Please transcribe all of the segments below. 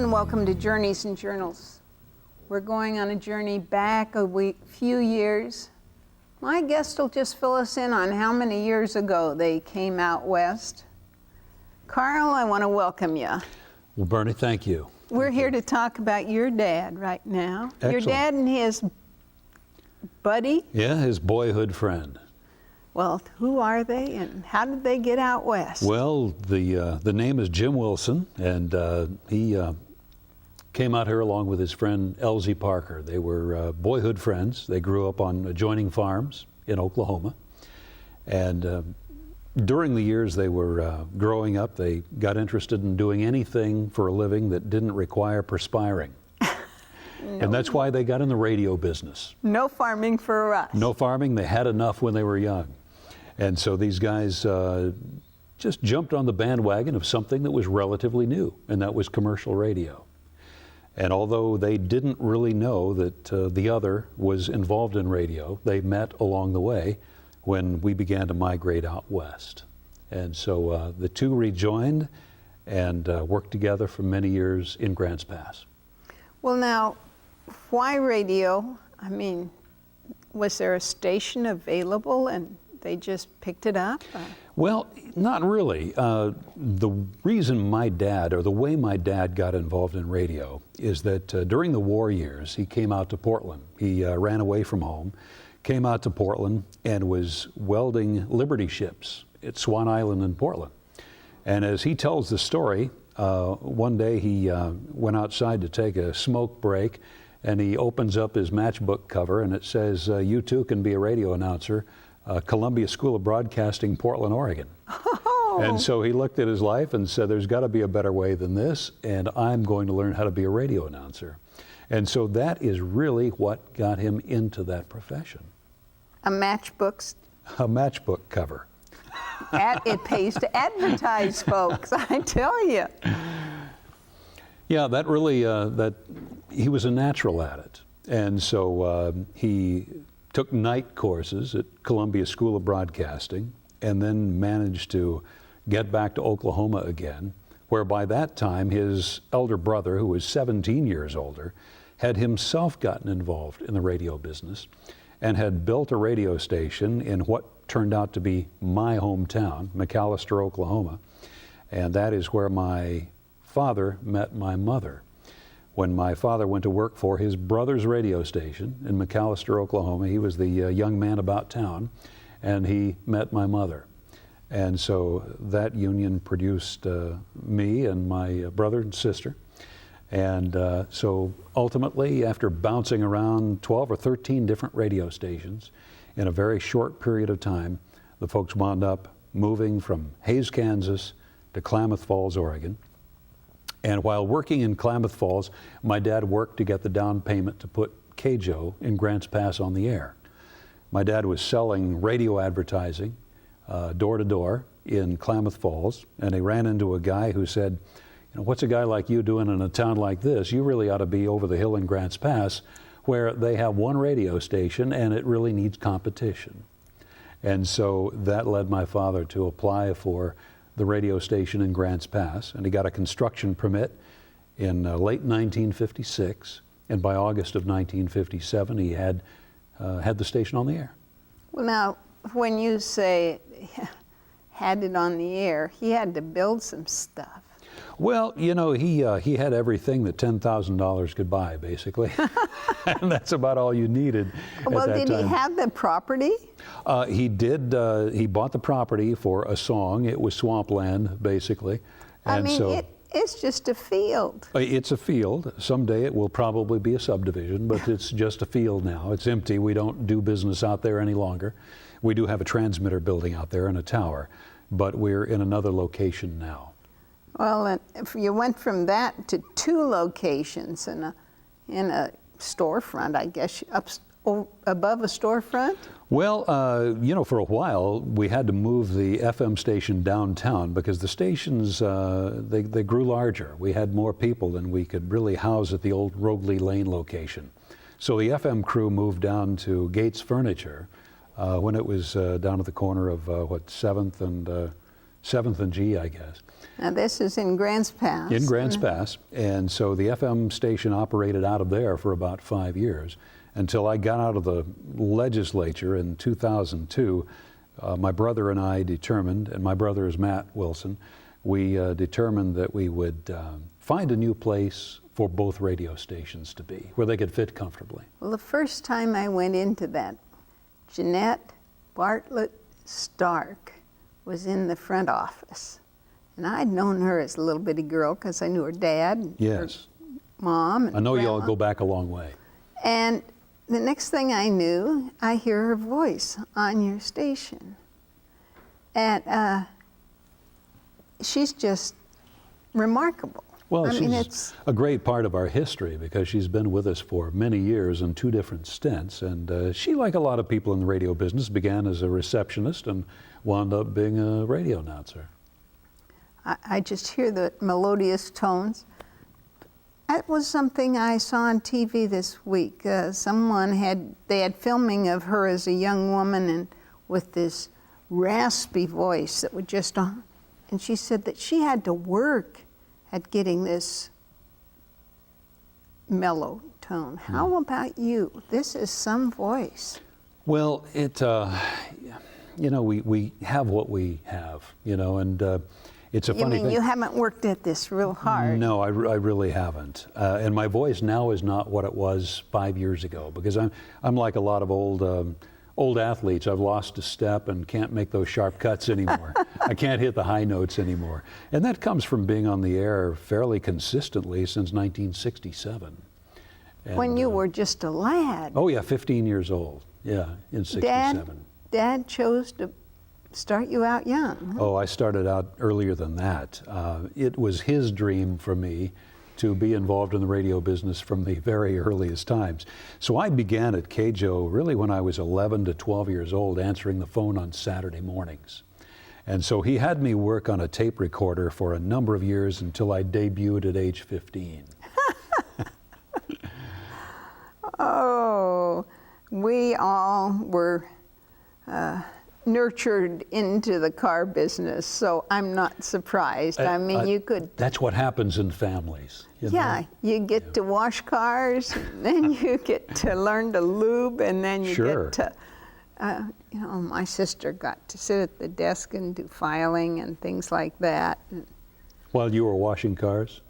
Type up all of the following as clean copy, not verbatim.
and welcome to Journeys and Journals. We're going on a journey back a few years. My guest will just fill us in on how many years ago they came out west. Carl, I want to welcome you. Well, Bernie, thank you. We're here to talk about your dad right now. Excellent. Your dad and his buddy? Yeah, his boyhood friend. Well, who are they and how did they get out west? Well, the name is Jim Wilson, and he came out here along with his friend Elsie Parker. They were boyhood friends. They grew up on adjoining farms in Oklahoma. And during the years they were growing up, they got interested in doing anything for a living that didn't require perspiring. No. And that's why they got in the radio business. No farming for us. No farming. They had enough when they were young. And so these guys just jumped on the bandwagon of something that was relatively new, and that was commercial radio. And although they didn't really know that the other was involved in radio, they met along the way when we began to migrate out west. And so the two rejoined and worked together for many years in Grants Pass. Well, now, why radio? I mean, was there a station available and they just picked it up? Well, not really. The reason my dad, or the way my dad got involved in radio, is that during the war years, he came out to Portland. He ran away from home, came out to Portland, and was welding Liberty ships at Swan Island in Portland. And as he tells the story, one day he went outside to take a smoke break, and he opens up his matchbook cover, and it says, "You too can be a radio announcer. Columbia School of Broadcasting, Portland, Oregon." Oh. And so he looked at his life and said, there's got to be a better way than this, and I'm going to learn how to be a radio announcer. And so that is really what got him into that profession. A matchbook cover. It pays to advertise, folks, I tell you. Yeah, that really, he was a natural at it. And so he took night courses at Columbia School of Broadcasting, and then managed to get back to Oklahoma again, where by that time his elder brother, who was 17 years older, had himself gotten involved in the radio business and had built a radio station in what turned out to be my hometown, McAlester, Oklahoma. And that is where my father met my mother. When my father went to work for his brother's radio station in McAlester, Oklahoma, he was the young man about town, and he met my mother. And so that union produced me and my brother and sister. And so ultimately, after bouncing around 12 or 13 different radio stations in a very short period of time, the folks wound up moving from Hays, Kansas to Klamath Falls, Oregon. And while working in Klamath Falls, my dad worked to get the down payment to put KJO in Grants Pass on the air. My dad was selling radio advertising door to door in Klamath Falls, and he ran into a guy who said, "You know, what's a guy like you doing in a town like this? You really ought to be over the hill in Grants Pass, where they have one radio station and it really needs competition." And so that led my father to apply for the radio station in Grants Pass, and he got a construction permit in late 1956, and by August of 1957 he had the station on the air. Well, now, when you say had it on the air, he had to build some stuff. Well, you know, he had everything that $10,000 could buy, basically. And that's about all you needed at well, that did time. he have the property? He did. He bought the property for a song. It was swampland, basically. And I mean, so, it's just a field. it's a field. Someday it will probably be a subdivision, but it's just a field now. It's empty. We don't do business out there any longer. We do have a transmitter building out there and a tower, but we're in another location now. Well, and if you went from that to two locations in a storefront, I guess, above a storefront? Well, you know, for a while we had to move the FM station downtown because the stations, they grew larger. We had more people than we could really house at the old Rogley Lane location. So the FM crew moved down to Gates Furniture when it was down at the corner of, 7th and 7th and G, I guess. Now this is in Grants Pass. In Grants Pass. And so the FM station operated out of there for about 5 years until I got out of the legislature in 2002. My brother and I determined, and my brother is Matt Wilson, we determined that we would find a new place for both radio stations to be, where they could fit comfortably. Well, the first time I went into that, Jeanette Bartlett Stark was in the front office. And I'd known her as a little bitty girl because I knew her dad, and Yes. her mom, and I know grandma. y'all go back a long way. And the next thing I knew, I hear her voice on your station. And she's just remarkable. Well, I she's mean, it's a great part of our history because she's been with us for many years in 2 different stints. And she, like a lot of people in the radio business, began as a receptionist and wound up being a radio announcer. I just hear the melodious tones. That was something I saw on TV this week. They had filming of her as a young woman and with this raspy voice that would just, and she said that she had to work at getting this mellow tone. How about you? This is some voice. Well, we have what we have, and it's a You funny mean thing. you haven't worked at this real hard? No, I really haven't. And my voice now is not what it was 5 years ago because I'm like a lot of old athletes. I've lost a step and can't make those sharp cuts anymore. I can't hit the high notes anymore. And that comes from being on the air fairly consistently since 1967. And, When you were just a lad. Oh yeah, 15 years old. Yeah, in 67. Dad chose to start you out young. Oh, I started out earlier than that. It was his dream for me to be involved in the radio business from the very earliest times. So I began at KJO really when I was 11 to 12 years old, answering the phone on Saturday mornings. And so he had me work on a tape recorder for a number of years until I debuted at age 15. Oh, we all were nurtured into the car business, so I'm not surprised. I mean, you could. That's what happens in families. Yeah, you get to wash cars, and then you get to learn to lube, and then you Sure. get to, my sister got to sit at the desk and do filing and things like that. While you were washing cars?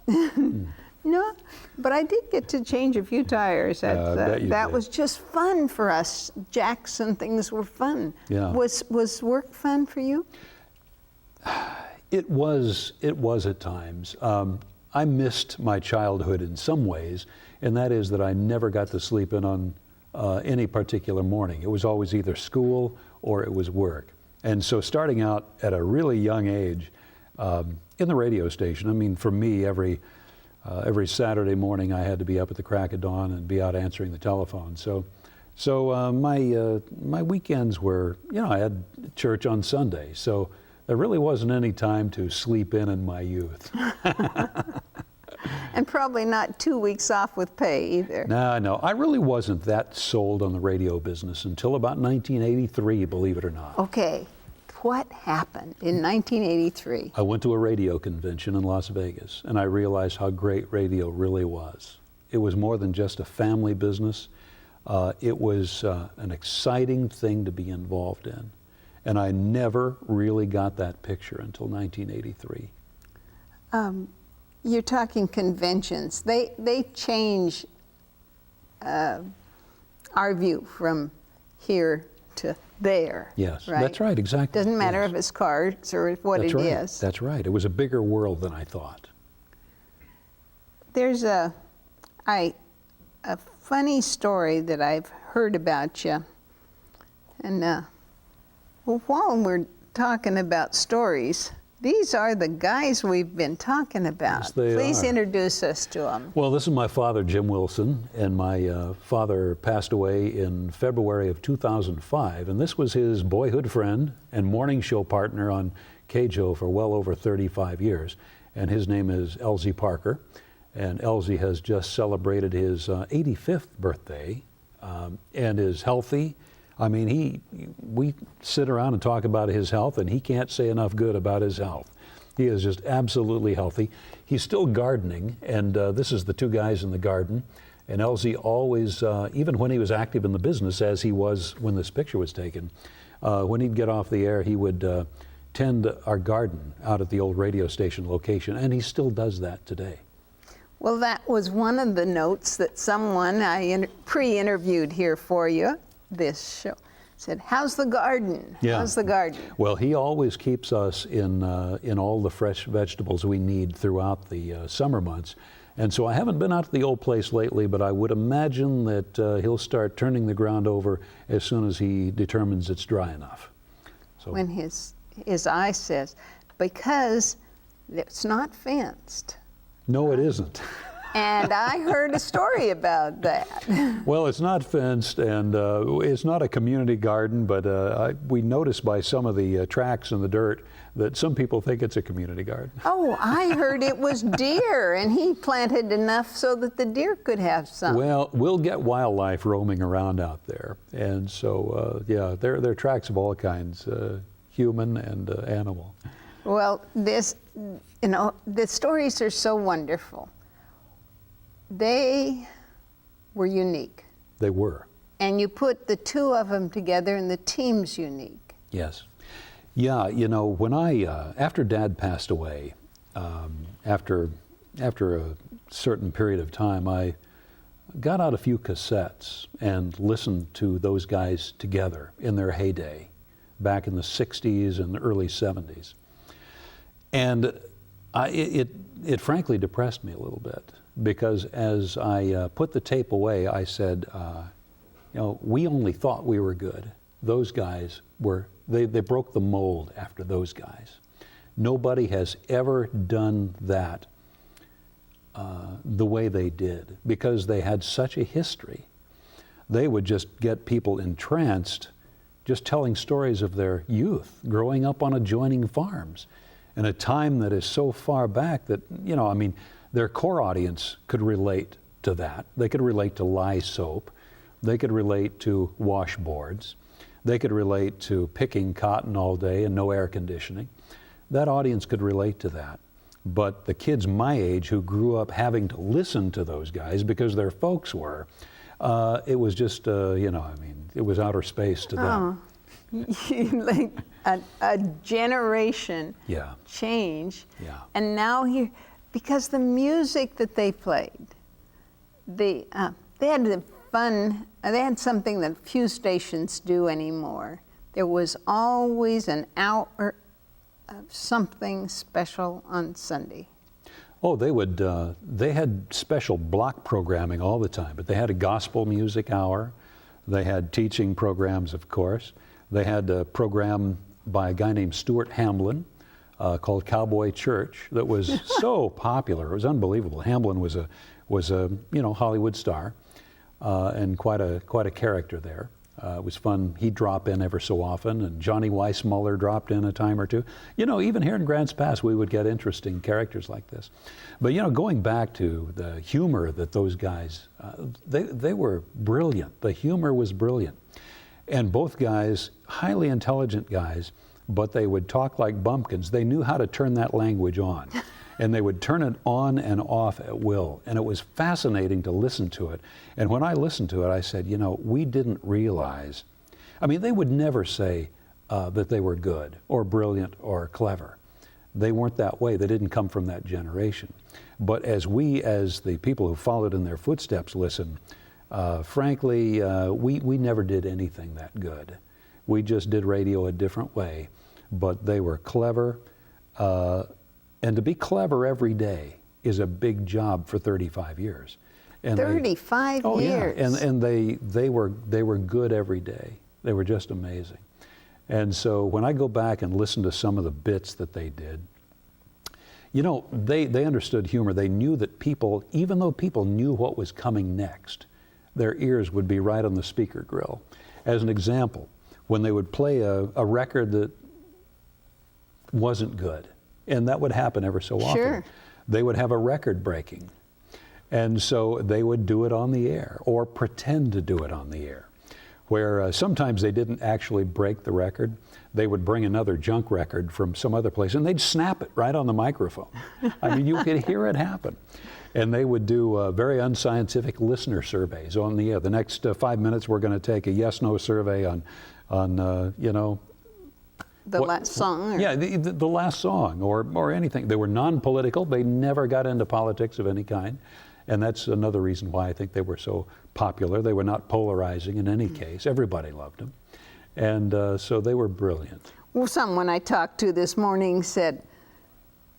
No, but I did get to change a few tires. I bet you That did. was just fun for us. Jacks and things were fun. Yeah. Was work fun for you? It was at times. I missed my childhood in some ways, and that is that I never got to sleep in on any particular morning. It was always either school or it was work. And so starting out at a really young age in the radio station, I mean, for me, every Saturday morning I had to be up at the crack of dawn and be out answering the telephone. So my weekends were, I had church on Sunday, so there really wasn't any time to sleep in my youth. And probably not 2 weeks off with pay either. No, I really wasn't that sold on the radio business until about 1983, believe it or not. Okay, what happened in 1983? I went to a radio convention in Las Vegas, and I realized how great radio really was. It was more than just a family business. It was an exciting thing to be involved in. And I never really got that picture until 1983. You're talking conventions. They change our view from here to there. Yes, right? that's right, exactly. Doesn't matter yes. if it's cars or what That's it right. is. That's right. It was a bigger world than I thought. There's a funny story that I've heard about you. And while we're talking about stories, these are the guys we've been talking about. Yes, they Please are. introduce us to them. Well, this is my father, Jim Wilson, and my father passed away in February of 2005, and this was his boyhood friend and morning show partner on KJO for well over 35 years, and his name is Elsie Parker, and Elsie has just celebrated his 85th birthday and is healthy. I mean, we sit around and talk about his health, and he can't say enough good about his health. He is just absolutely healthy. He's still gardening, and this is the two guys in the garden. And Elsie always, even when he was active in the business, as he was when this picture was taken, when he'd get off the air, he would tend our garden out at the old radio station location, and he still does that today. Well, that was one of the notes that someone I pre-interviewed here for you, this show, said, how's the garden? Yeah. How's the garden? Well, he always keeps us in all the fresh vegetables we need throughout the summer months. And so I haven't been out to the old place lately, but I would imagine that he'll start turning the ground over as soon as he determines it's dry enough. So, When his eye says, because it's not fenced. no, it isn't. And I heard a story about that. Well, it's not fenced, and it's not a community garden, but we noticed by some of the tracks in the dirt that some people think it's a community garden. Oh, I heard it was deer, and he planted enough so that the deer could have some. Well, we'll get wildlife roaming around out there, and so, yeah, there are tracks of all kinds, human and animal. Well, the stories are so wonderful. They were unique. They were. And you put the two of them together and the team's unique. Yes. Yeah, you know, when after Dad passed away, after a certain period of time, I got out a few cassettes and listened to those guys together in their heyday, back in the 60s and the early 70s. And it frankly depressed me a little bit, because as I put the tape away, I said, you know, we only thought we were good. Those guys they broke the mold after those guys. Nobody has ever done that the way they did, because they had such a history. They would just get people entranced just telling stories of their youth, growing up on adjoining farms, in a time that is so far back that, you know, I mean, their core audience could relate to that. They could relate to lye soap. They could relate to washboards. They could relate to picking cotton all day and no air conditioning. That audience could relate to that. But the kids my age who grew up having to listen to those guys because their folks were, it was just, you know, I mean, it was outer space to them. Like a generation Yeah. change. Yeah. And now here, because the music that they played, they had the fun, they had something that few stations do anymore. There was always an hour of something special on Sunday. Oh, they had special block programming all the time, but they had a gospel music hour. They had teaching programs, of course. They had a program by a guy named Stuart Hamblin called Cowboy Church that was so popular. It was unbelievable. Hamblin was a you know, Hollywood star and quite a character there. It was fun. He'd drop in ever so often, and Johnny Weissmuller dropped in a time or two. You know, even here in Grants Pass, we would get interesting characters like this. But, you know, going back to the humor that those guys, they were brilliant. The humor was brilliant. And both guys, highly intelligent guys, but they would talk like bumpkins. They knew how to turn that language on. And they would turn it on and off at will. And it was fascinating to listen to it. And when I listened to it, I said, you know, we didn't realize. I mean, they would never say that they were good or brilliant or clever. They weren't that way. They didn't come from that generation. But as the people who followed in their footsteps, listen, frankly, we never did anything that good. We just did radio a different way. But they were clever. And to be clever every day is a big job for 35 years. And 35 years. Yeah. And they were good every day. They were just amazing. And so when I go back and listen to some of the bits that they did, you know, they understood humor. They knew that people, even though people knew what was coming next, their ears would be right on the speaker grill. As an example, when they would play a record that wasn't good, and that would happen ever so often. Sure. They would have a record breaking. And so they would do it on the air or pretend to do it on the air. where sometimes they didn't actually break the record. They would bring another junk record from some other place, and they'd snap it right on the microphone. I mean, you could hear it happen. And they would do very unscientific listener surveys on the air. The next 5 minutes, we're going to take a yes/no survey on The last song? Or? Yeah, the last song or anything. They were non-political. They never got into politics of any kind. And that's another reason why I think they were so popular. They were not polarizing in any case. Everybody loved them. And so they were brilliant. Well, someone I talked to this morning said,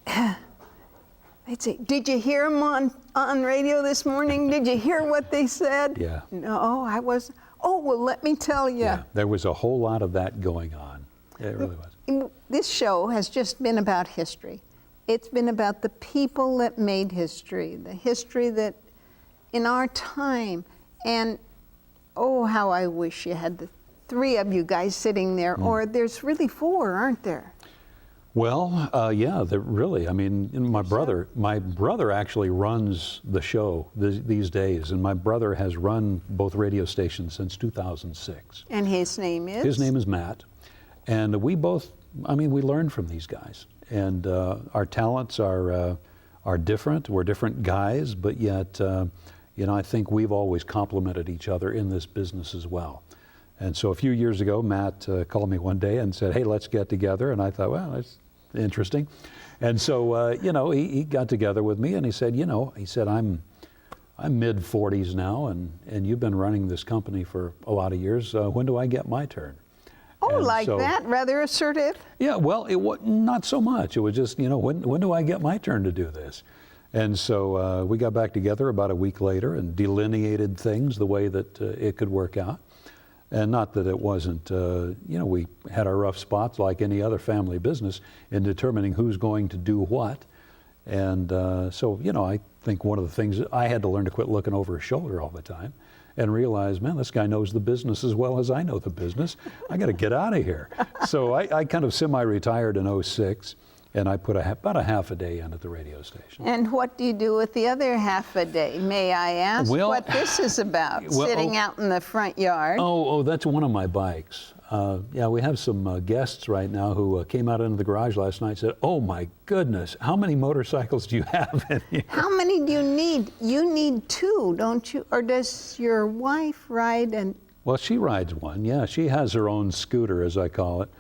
they'd say, did you hear them on radio this morning? Did you hear what they said? Yeah. No, I wasn't. Oh, well, let me tell you. Yeah, there was a whole lot of that going on. It really was. This show has just been about history. It's been about the people that made history, the history that in our time. And oh, how I wish you had the three of you guys sitting there, or there's really four, aren't there? Well, yeah, really. I mean, my brother actually runs the show these days, and my brother has run both radio stations since 2006. And his name is? His name is Matt. And we both, I mean, we learned from these guys. And our talents are different. We're different guys, but yet, I think we've always complemented each other in this business as well. And so a few years ago, Matt called me one day and said, hey, let's get together. And I thought, well, that's interesting. And so, he got together with me and he said, I'm mid-40s now, and you've been running this company for a lot of years. When do I get my turn? Oh, And like so, that? Rather assertive? Yeah, well, it was not so much. It was just, when do I get my turn to do this? And so we got back together about a week later and delineated things the way that it could work out. And not that it wasn't, we had our rough spots like any other family business in determining who's going to do what. And so, I think one of the things I had to learn to quit looking over his shoulder all the time and realize, man, this guy knows the business as well as I know the business. I got to get out of here. So I kind of semi-retired in 06, and I put about a half a day in at the radio station. And what do you do with the other half a day? May I ask what this is about, sitting out in the front yard? Oh, that's one of my bikes. We have some guests right now who came out into the garage last night and said, oh my goodness, how many motorcycles do you have in here? How many do you need? You need two, don't you? Or does your wife ride and... Well, she rides one, yeah. She has her own scooter, as I call it.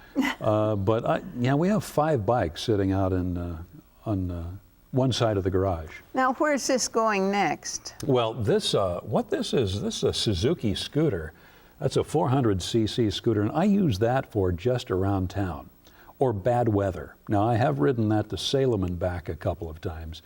But we have 5 bikes sitting out on one side of the garage. Now, where's this going next? Well, this is a Suzuki scooter. That's a 400cc scooter, and I use that for just around town or bad weather. Now, I have ridden that to Salem and back a couple of times,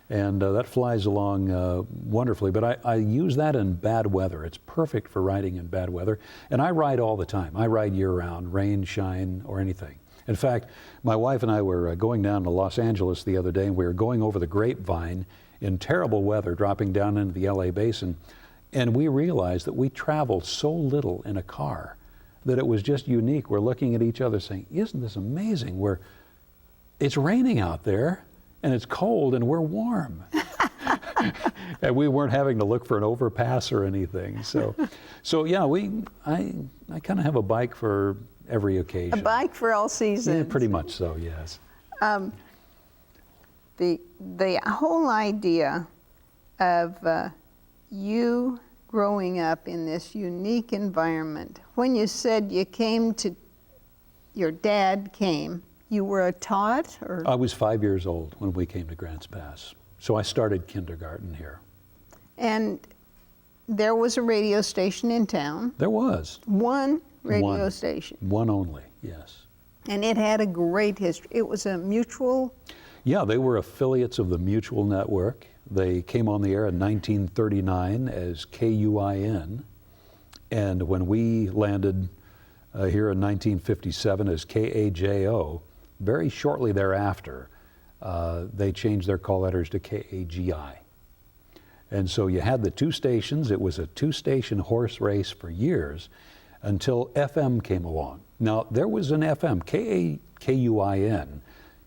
and that flies along wonderfully, but I use that in bad weather. It's perfect for riding in bad weather, and I ride all the time. I ride year-round, rain, shine, or anything. In fact, my wife and I were going down to Los Angeles the other day, and we were going over the Grapevine in terrible weather, dropping down into the LA basin. And we realized that we traveled so little in a car that it was just unique. We're looking at each other saying, isn't this amazing? It's raining out there and it's cold and we're warm. And we weren't having to look for an overpass or anything. So yeah, I kind of have a bike for every occasion. A bike for all seasons. Yeah, pretty much so, yes. The whole idea of you growing up in this unique environment, when you said your dad came, you were taught? Or? I was 5 years old when we came to Grants Pass. So I started kindergarten here. And there was a radio station in town. There was. One radio station. One only, yes. And it had a great history. It was a mutual? Yeah, they were affiliates of the Mutual Network. They came on the air in 1939 as KUIN, and when we landed here in 1957 as KAJO, very shortly thereafter, they changed their call letters to KAGI. And so you had the 2 stations. It was a 2-station horse race for years until FM came along. Now, there was an FM, KUIN,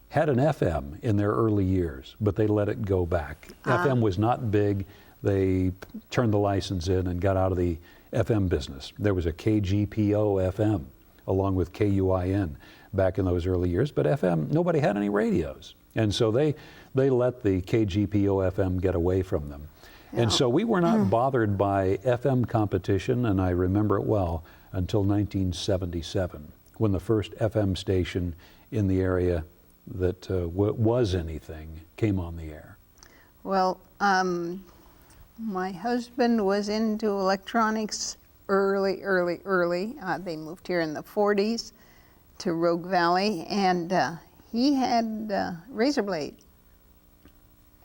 had an FM in their early years, but they let it go back. FM was not big. they turned the license in and got out of the FM business. There was a KGPO FM along with KUIN back in those early years, but FM, nobody had any radios. And so they let the KGPO FM get away from them. And so we were not bothered by FM competition, and I remember it well, until 1977, when the first FM station in the area that was anything came on the air. Well, my husband was into electronics early. They moved here in the 40s to Rogue Valley, and he had razor blade.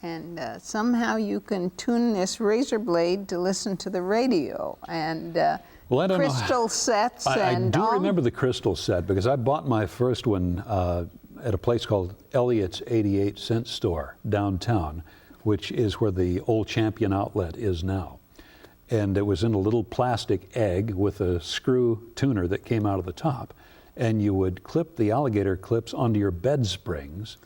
And somehow you can tune this razor blade to listen to the radio, and well, I don't crystal know. sets. I and do all. remember the crystal set because I bought my first one at a place called Elliott's 88-cent store downtown, which is where the old Champion outlet is now. And it was in a little plastic egg with a screw tuner that came out of the top. And you would clip the alligator clips onto your bed springs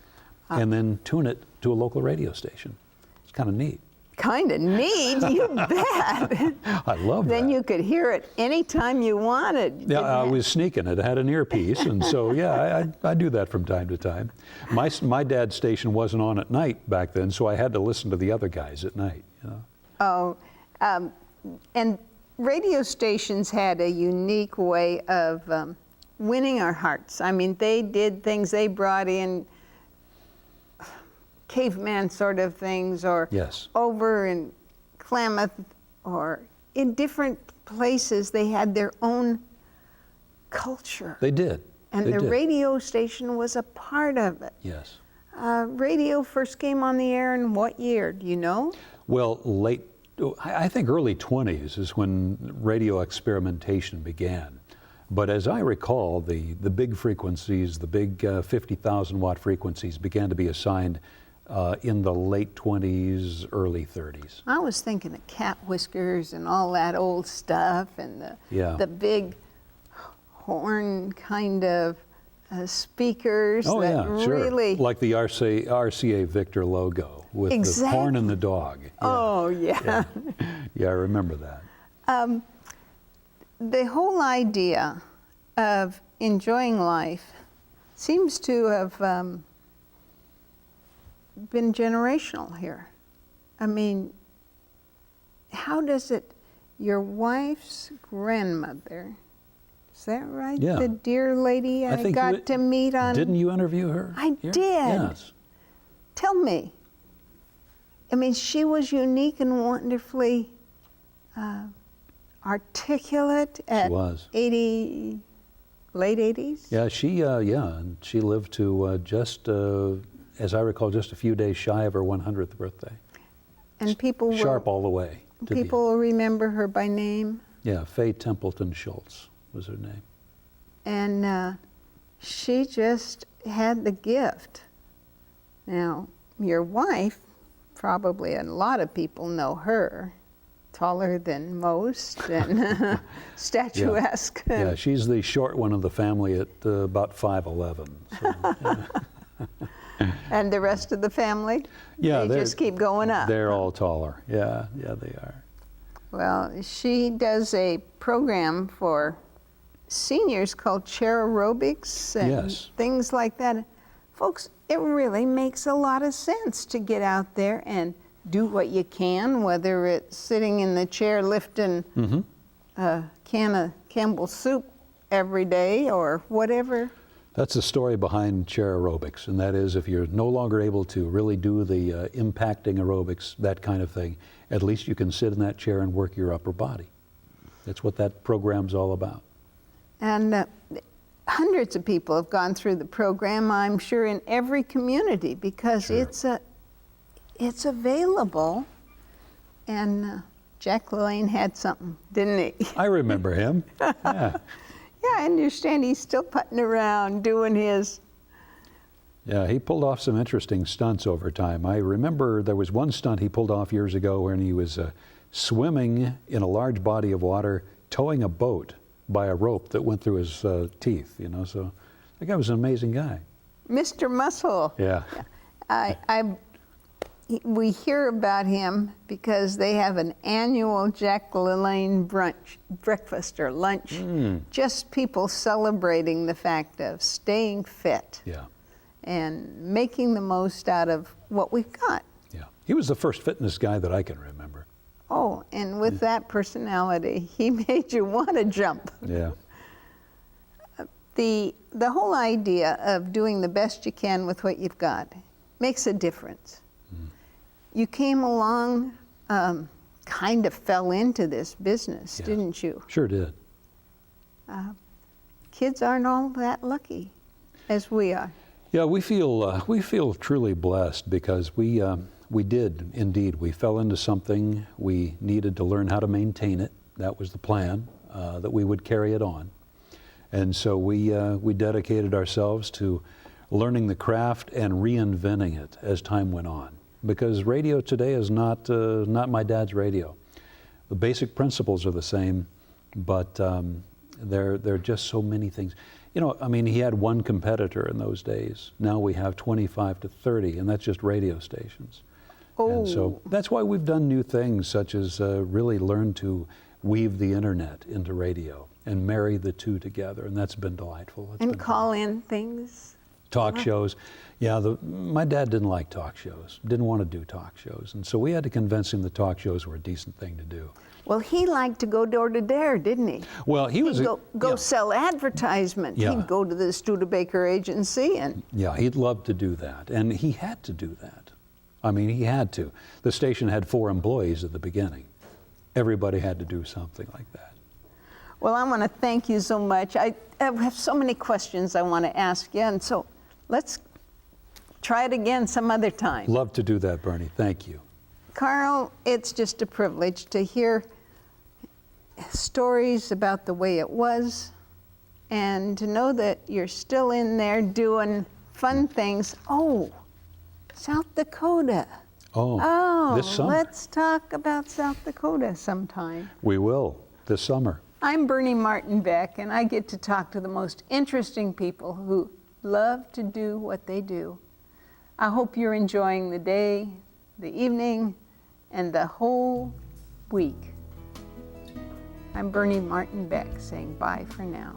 and then tune it to a local radio station. It's kind of neat. Kind of neat, you bet. I love that. Then you could hear it anytime you wanted. Yeah, I was sneaking it. I had an earpiece, and so yeah, I do that from time to time. My dad's station wasn't on at night back then, so I had to listen to the other guys at night. You know. Oh, and radio stations had a unique way of winning our hearts. I mean, they did things. They brought in caveman sort of things, or Yes. over in Klamath or in different places, they had their own culture. They did. And They the did. radio station was a part of it. Yes. Radio first came on the air in what year? Do you know? Well, I think early 20s is when radio experimentation began. But as I recall, the big frequencies, the big 50,000 watt frequencies began to be assigned in the late 20s, early 30s. I was thinking of cat whiskers and all that old stuff, and the big horn kind of speakers Oh that yeah, sure. really. Like the RCA Victor logo with the horn and the dog. Yeah. Oh yeah. Yeah, I remember that. The whole idea of enjoying life seems to have been generational here. I mean, how does it, your wife's grandmother, is that right? Yeah. The dear lady I think got to meet on. Didn't you interview her? I here? did. Yes. Tell me. I mean, she was unique and wonderfully articulate at She was. 80, late 80s? Yeah, and she lived to just, as I recall, just a few days shy of her 100th birthday. And people will, Sharp all the way. to the people will remember her by name. Yeah, Faye Templeton Schultz was her name. And she just had the gift. Now, your wife, probably a lot of people know her, taller than most and statuesque. Yeah, she's the short one of the family at about 5'11". So, And the rest of the family? yeah, They just keep going up. They're all taller. Yeah, they are. Well, she does a program for seniors called chair aerobics and Yes. things like that. Folks, it really makes a lot of sense to get out there and do what you can, whether it's sitting in the chair lifting a can of Campbell's soup every day or whatever. That's the story behind chair aerobics, and that is if you're no longer able to really do the impacting aerobics, that kind of thing, at least you can sit in that chair and work your upper body. That's what that program's all about. And hundreds of people have gone through the program, I'm sure, in every community because Sure. it's available. And Jack LaLanne had something, didn't he? I remember him. Yeah. Yeah, I understand he's still putting around doing his. Yeah, he pulled off some interesting stunts over time. I remember there was one stunt he pulled off years ago when he was swimming in a large body of water, towing a boat by a rope that went through his teeth, you know, so that guy was an amazing guy. Mr. Muscle. Yeah. I we hear about him because they have an annual Jack LaLanne breakfast or lunch. Just people celebrating the fact of staying fit Yeah. and making the most out of what we've got. Yeah. He was the first fitness guy that I can remember. Oh, and with that personality, he made you want to jump. Yeah. The whole idea of doing the best you can with what you've got makes a difference. You came along, kind of fell into this business, Yes. didn't you? Sure did. Kids aren't all that lucky as we are. Yeah, we feel truly blessed because we did indeed. We fell into something. We needed to learn how to maintain it. That was the plan, that we would carry it on. And so we dedicated ourselves to learning the craft and reinventing it as time went on. Because radio today is not my dad's radio. The basic principles are the same, but there are just so many things. You know, I mean, he had one competitor in those days. Now we have 25 to 30, and that's just radio stations. Oh. And so that's why we've done new things, such as really learn to weave the internet into radio and marry the two together, and that's been delightful. It's And been call in things. talk shows. Yeah, my dad didn't like talk shows, didn't want to do talk shows, and so we had to convince him that talk shows were a decent thing to do. Well, he liked to go door to door, didn't he? Well, he was He'd go yeah. sell advertisement. Yeah. He'd go to the Studebaker agency and Yeah, he'd love to do that, and he had to do that. I mean, he had to. The station had 4 employees at the beginning. Everybody had to do something like that. well, I want to thank you so much. I have so many questions I want to ask you, and so let's try it again some other time. Love to do that, Bernie. Thank you. Carl, it's just a privilege to hear stories about the way it was and to know that you're still in there doing fun things. Oh, South Dakota. Oh, this summer. Let's talk about South Dakota sometime. We will, this summer. I'm Bernie Martin Beck, and I get to talk to the most interesting people who love to do what they do. I hope you're enjoying the day, the evening, and the whole week. I'm Bernie Martin Beck saying bye for now.